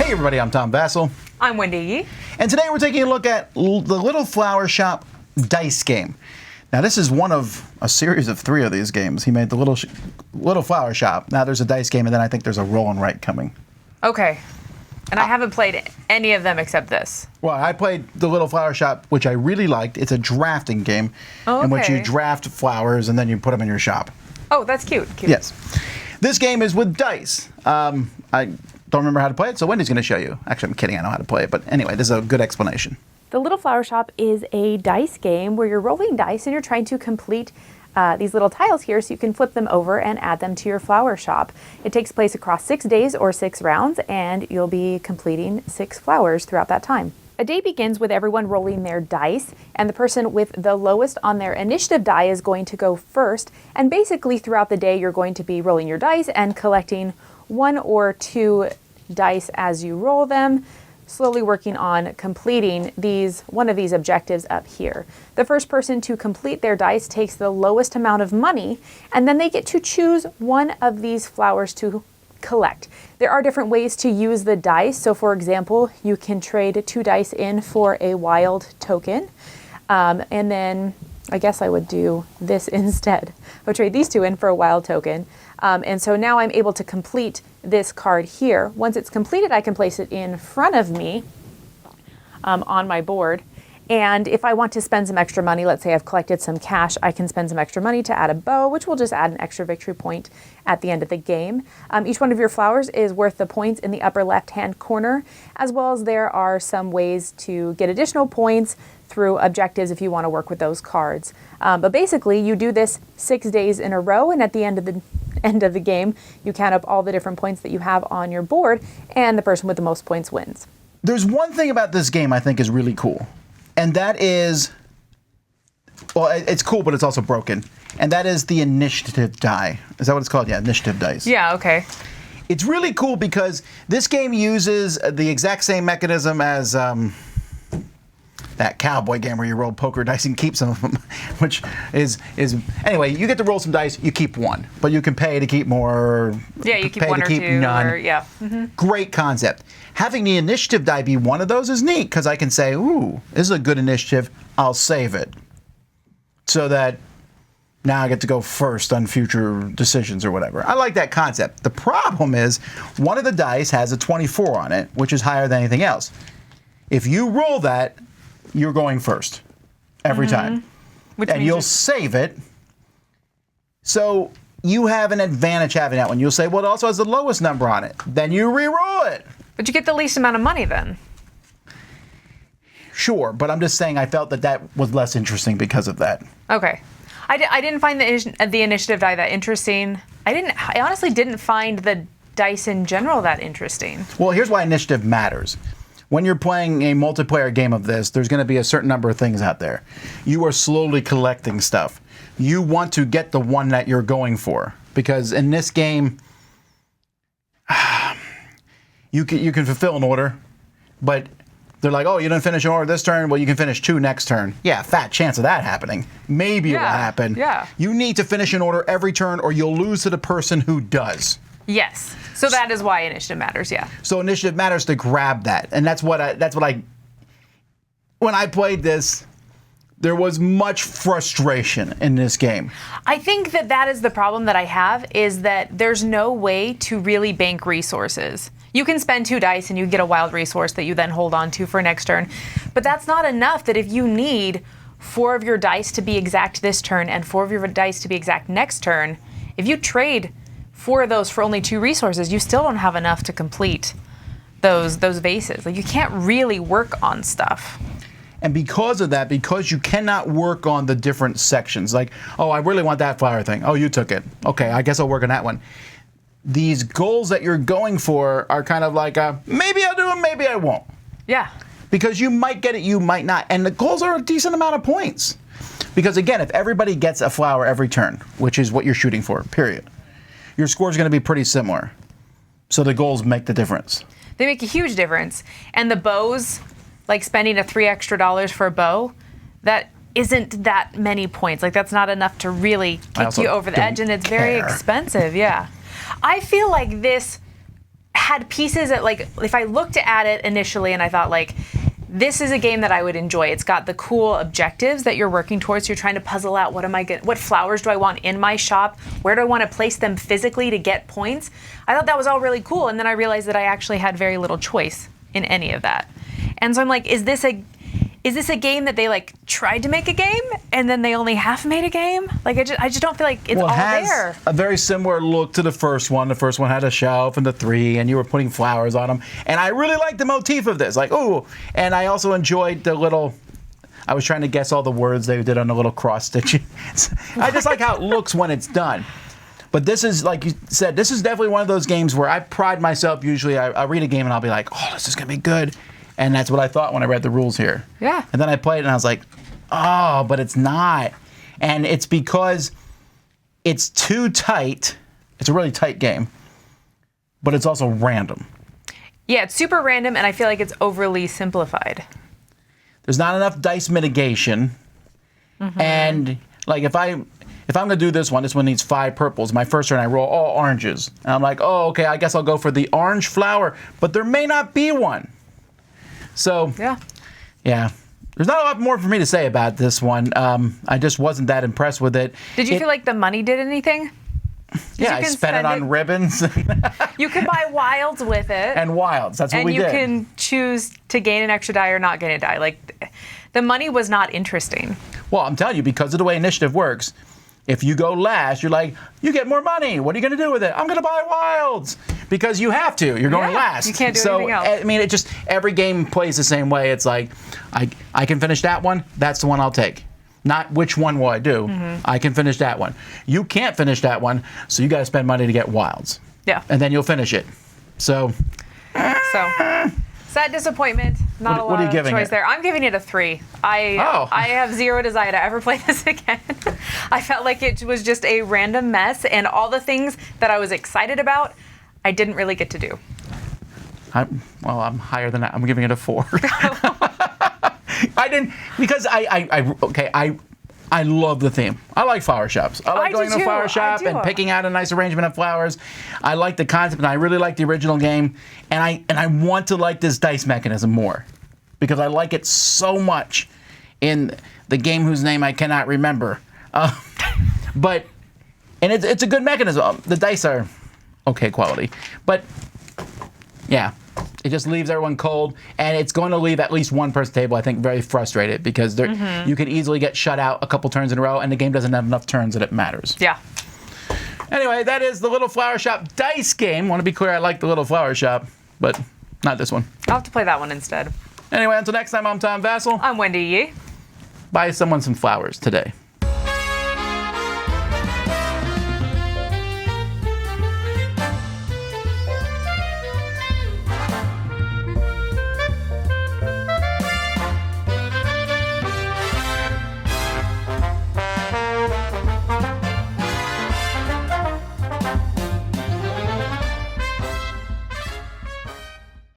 Hey everybody, I'm Tom Vasel. I'm Wendy Yi. And today we're taking a look at the Little Flower Shop dice game. Now this is one of a series of 3 of these games. He made the Little Flower Shop. Now there's a dice game, and then I think there's a roll and write coming. Okay. And I haven't played any of them except this. Well, I played the Little Flower Shop, which I really liked. It's a drafting game in which you draft flowers and then you put them in your shop. Oh, that's cute. Yes. This game is with dice. I don't remember how to play it, so Wendy's going to show you. Actually, I'm kidding. I know how to play it. But anyway, this is a good explanation. The Little Flower Shop is a dice game where you're rolling dice and you're trying to complete these little tiles here so you can flip them over and add them to your flower shop. It takes place across 6 days or 6 rounds, and you'll be completing 6 flowers throughout that time. A day begins with everyone rolling their dice, and the person with the lowest on their initiative die is going to go first. And basically throughout the day, you're going to be rolling your dice and collecting 1 or 2 dice as you roll them, slowly working on completing one of these objectives up here. The first person to complete their dice takes the lowest amount of money, and then they get to choose one of these flowers to collect. There are different ways to use the dice. So for example, you can trade 2 dice in for a wild token. And then I guess I would do this instead. I would trade these 2 in for a wild token. And so now I'm able to complete this card here. Once it's completed, I can place it in front of me on my board. And if I want to spend some extra money, let's say I've collected some cash, I can spend some extra money to add a bow, which will just add an extra victory point at the end of the game. Each one of your flowers is worth the points in the upper left-hand corner, as well as there are some ways to get additional points through objectives if you want to work with those cards. But basically, you do this 6 days in a row, and at the end of the game, you count up all the different points that you have on your board, and the person with the most points wins. There's one thing about this game I think is really cool, and that is, well, it's cool, but it's also broken, and that is the initiative die. Is that what it's called? Yeah, initiative dice. Yeah, okay. It's really cool because this game uses the exact same mechanism as that cowboy game where you roll poker dice and keep some of them, which is anyway, you get to roll some dice, you keep 1, but you can pay to keep more. Yeah, you keep pay 1 to or keep 2. none. Or, yeah. Mm-hmm. Great concept. Having the initiative die be one of those is neat because I can say, ooh, this is a good initiative, I'll save it. So that now I get to go first on future decisions or whatever. I like that concept. The problem is one of the dice has a 24 on it, which is higher than anything else. If you roll that, you're going first every time. And you'll save it. So you have an advantage having that one. You'll say, well, it also has the lowest number on it. Then you re-roll it. But you get the least amount of money then. Sure, but I'm just saying I felt that was less interesting because of that. Okay. I didn't find the initiative die that interesting. I honestly didn't find the dice in general that interesting. Well, here's why initiative matters. When you're playing a multiplayer game of this, there's going to be a certain number of things out there. You are slowly collecting stuff. You want to get the one that you're going for. Because in this game, you can fulfill an order, but they're like, oh, you didn't finish an order this turn? Well, you can finish 2 next turn. Yeah, fat chance of that happening. Maybe it will happen. Yeah. You need to finish an order every turn or you'll lose to the person who does. Yes. So that is why initiative matters, yeah. So initiative matters to grab that. And when I played this, there was much frustration in this game. I think that is the problem that I have, is that there's no way to really bank resources. You can spend 2 dice and you get a wild resource that you then hold on to for next turn. But that's not enough. That if you need 4 of your dice to be exact this turn and 4 of your dice to be exact next turn, if you trade 4 of those for only 2 resources, you still don't have enough to complete those vases. Like, you can't really work on stuff. And because of that, because you cannot work on the different sections, like, oh, I really want that flower thing. Oh, you took it. Okay, I guess I'll work on that one. These goals that you're going for are kind of like, maybe I'll do them, maybe I won't. Yeah. Because you might get it, you might not. And the goals are a decent amount of points. Because again, if everybody gets a flower every turn, which is what you're shooting for, period, your score is going to be pretty similar. So the goals make the difference. They make a huge difference. And the bows, like spending $3 extra for a bow, that isn't that many points. Like, that's not enough to really kick you over the edge, and it's very expensive, yeah. I feel like this had pieces that, like, if I looked at it initially and I thought, like, this is a game that I would enjoy. It's got the cool objectives that you're working towards. You're trying to puzzle out what flowers do I want in my shop? Where do I want to place them physically to get points? I thought that was all really cool, and then I realized that I actually had very little choice in any of that. And so I'm like, is this a game that they like tried to make a game and then they only half made a game? Like I just don't feel like it's all there. A very similar look to the first one. The first one had a shelf and the 3, and you were putting flowers on them. And I really liked the motif of this. Like, ooh. And I also enjoyed the little. I was trying to guess all the words they did on the little cross stitching. I just like how it looks when it's done. But this is, like you said, this is definitely one of those games where I pride myself. Usually, I read a game and I'll be like, oh, this is gonna be good. And that's what I thought when I read the rules here. Yeah. And then I played it and I was like, oh, but it's not. And it's because it's too tight. It's a really tight game, but it's also random. Yeah, it's super random, and I feel like it's overly simplified. There's not enough dice mitigation. And like if I'm gonna do this one needs 5 purples. My first turn I roll all oranges. And I'm like, oh, okay, I guess I'll go for the orange flower, but there may not be one. So, yeah. There's not a lot more for me to say about this one. I just wasn't that impressed with it. Did you feel like the money did anything? Yeah, I spent it on ribbons. You can buy wilds with it. And wilds, that's what we did. And you can choose to gain an extra die or not gain a die. Like, the money was not interesting. Well, I'm telling you, because of the way initiative works, if you go last, you're like, you get more money. What are you going to do with it? I'm going to buy wilds. Because you have to. You're going last. You can't do anything else. I mean, every game plays the same way. It's like, I can finish that one. That's the one I'll take. Not which one will I do. I can finish that one. You can't finish that one, so you got to spend money to get wilds. Yeah. And then you'll finish it. So. Sad disappointment. Not a lot of choice there. I'm giving it a 3. I have zero desire to ever play this again. I felt like it was just a random mess, and all the things that I was excited about, I didn't really get to do. I'm higher than that. I'm giving it a 4. I didn't, because I love the theme. I like flower shops. I like going to a flower shop and picking out a nice arrangement of flowers. I like the concept, and I really like the original game. And I want to like this dice mechanism more, because I like it so much in the game whose name I cannot remember. But it's a good mechanism. The dice are okay quality, but yeah. It just leaves everyone cold, and it's going to leave at least one person at the table, I think, very frustrated, because you can easily get shut out a couple turns in a row, and the game doesn't have enough turns that it matters. Yeah. Anyway, that is the Little Flower Shop dice game. Want to be clear, I like the Little Flower Shop, but not this one. I'll have to play that one instead. Anyway, until next time, I'm Tom Vasel. I'm Wendy Yi. Buy someone some flowers today.